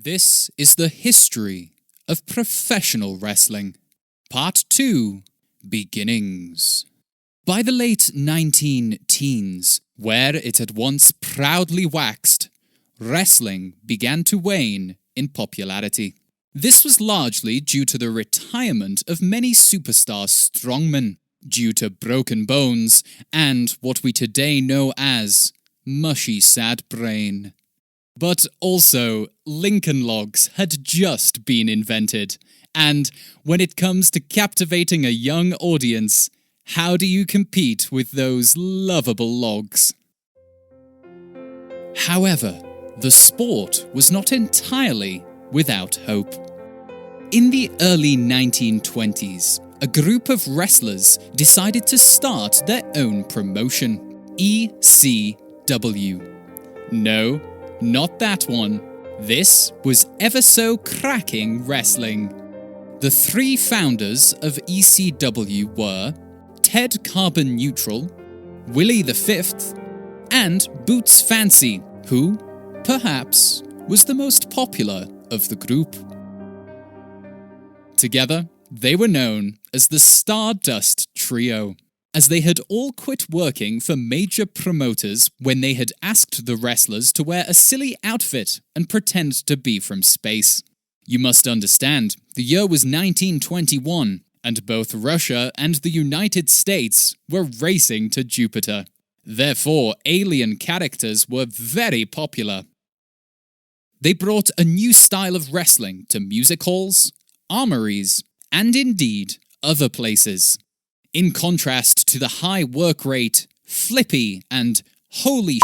This is the history of professional wrestling. Part 2, Beginnings. By the late 19-teens, where it had once proudly waxed, wrestling began to wane in popularity. This was largely due to the retirement of many superstar strongmen, due to broken bones and what we today know as mushy sad brain. But also, Lincoln Logs had just been invented, and when it comes to captivating a young audience, how do you compete with those lovable logs? However, the sport was not entirely without hope. In the early 1920s, a group of wrestlers decided to start their own promotion, ECW. No, not that one. This was Ever So Cracking Wrestling. The three founders of ECW were Ted Carbon Neutral, Willie the Fifth, and Boots Fancy, who, perhaps, was the most popular of the group. Together, they were known as the Stardust Trio, as they had all quit working for major promoters when they had asked the wrestlers to wear a silly outfit and pretend to be from space. You must understand, the year was 1921, and both Russia and the United States were racing to Jupiter. Therefore, alien characters were very popular. They brought a new style of wrestling to music halls, armories, and indeed, other places. In contrast to the high work rate, flippy, and holy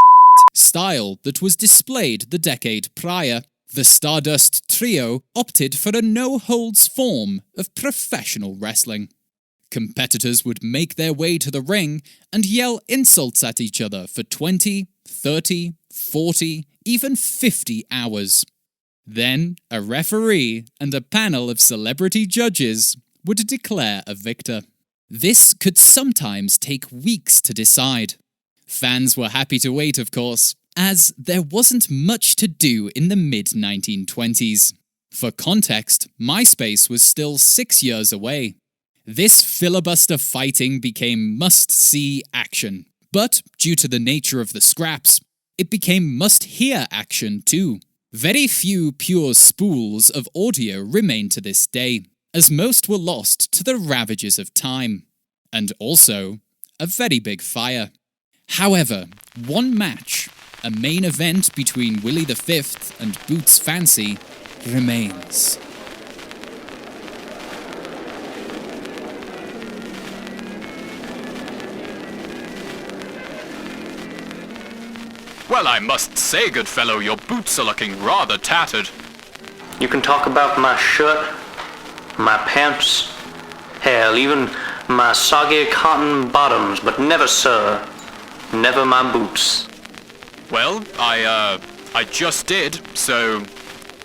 style that was displayed the decade prior, the Stardust Trio opted for a no-holds form of professional wrestling. Competitors would make their way to the ring and yell insults at each other for 20, 30, 40, even 50 hours. Then, a referee and a panel of celebrity judges would declare a victor. This could sometimes take weeks to decide. Fans were happy to wait, of course, as there wasn't much to do in the mid-1920s. For context, MySpace was still 6 years away. This filibuster fighting became must-see action, but due to the nature of the scraps, it became must-hear action too. Very few pure spools of audio remain to this day, as most were lost to the ravages of time, and also a very big fire. However, one match, a main event between Willie the Fifth and Boots Fancy, remains. Well, I must say, good fellow, your boots are looking rather tattered. You can talk about my shirt, my pants, hell, even my soggy cotton bottoms, but never, sir, never my boots. Well, I just did, so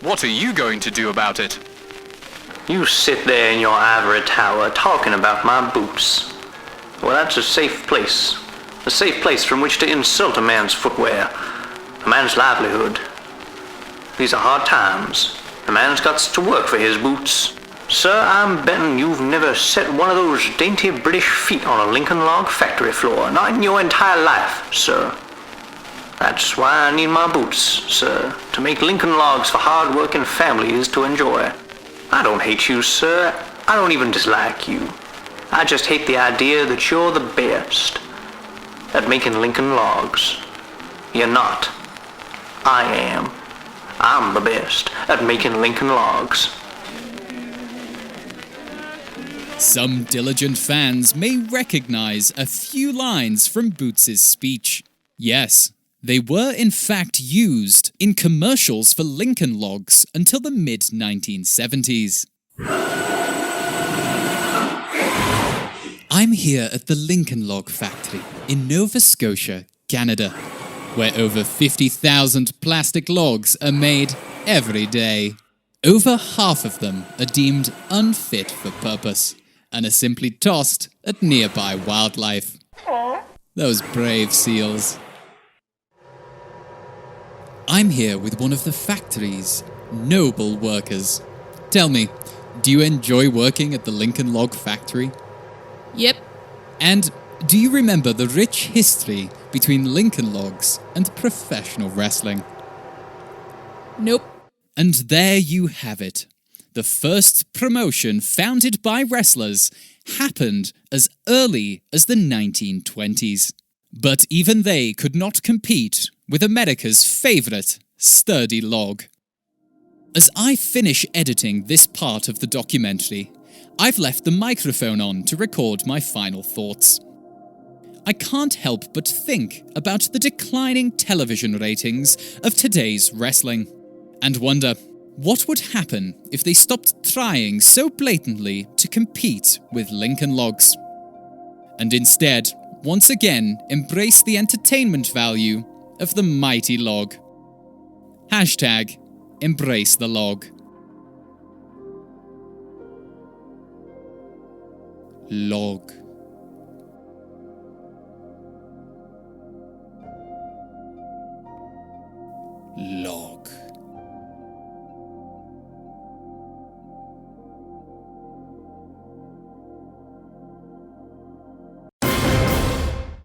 what are you going to do about it? You sit there in your ivory tower talking about my boots. Well, that's a safe place from which to insult a man's footwear, a man's livelihood. These are hard times. A man's got to work for his boots. Sir, I'm betting you've never set one of those dainty British feet on a Lincoln Log factory floor, not in your entire life, sir. That's why I need my boots, sir, to make Lincoln Logs for hard-working families to enjoy. I don't hate you, sir. I don't even dislike you. I just hate the idea that you're the best at making Lincoln Logs. You're not. I am. I'm the best at making Lincoln Logs. Some diligent fans may recognize a few lines from Boots' speech. Yes, they were in fact used in commercials for Lincoln Logs until the mid-1970s. I'm here at the Lincoln Log factory in Nova Scotia, Canada, where over 50,000 plastic logs are made every day. Over half of them are deemed unfit for purpose and are simply tossed at nearby wildlife. Those brave seals. I'm here with one of the factory's Noble workers. Tell me, do you enjoy working at the Lincoln Log Factory? Yep. And do you remember the rich history between Lincoln Logs and professional wrestling? Nope. And there you have it. The first promotion founded by wrestlers happened as early as the 1920s. But even they could not compete with America's favourite sturdy log. As I finish editing this part of the documentary, I've left the microphone on to record my final thoughts. I can't help but think about the declining television ratings of today's wrestling, and wonder what would happen if they stopped trying so blatantly to compete with Lincoln Logs, and instead once again embrace the entertainment value of the mighty log. Hashtag embrace the log. Log. Log.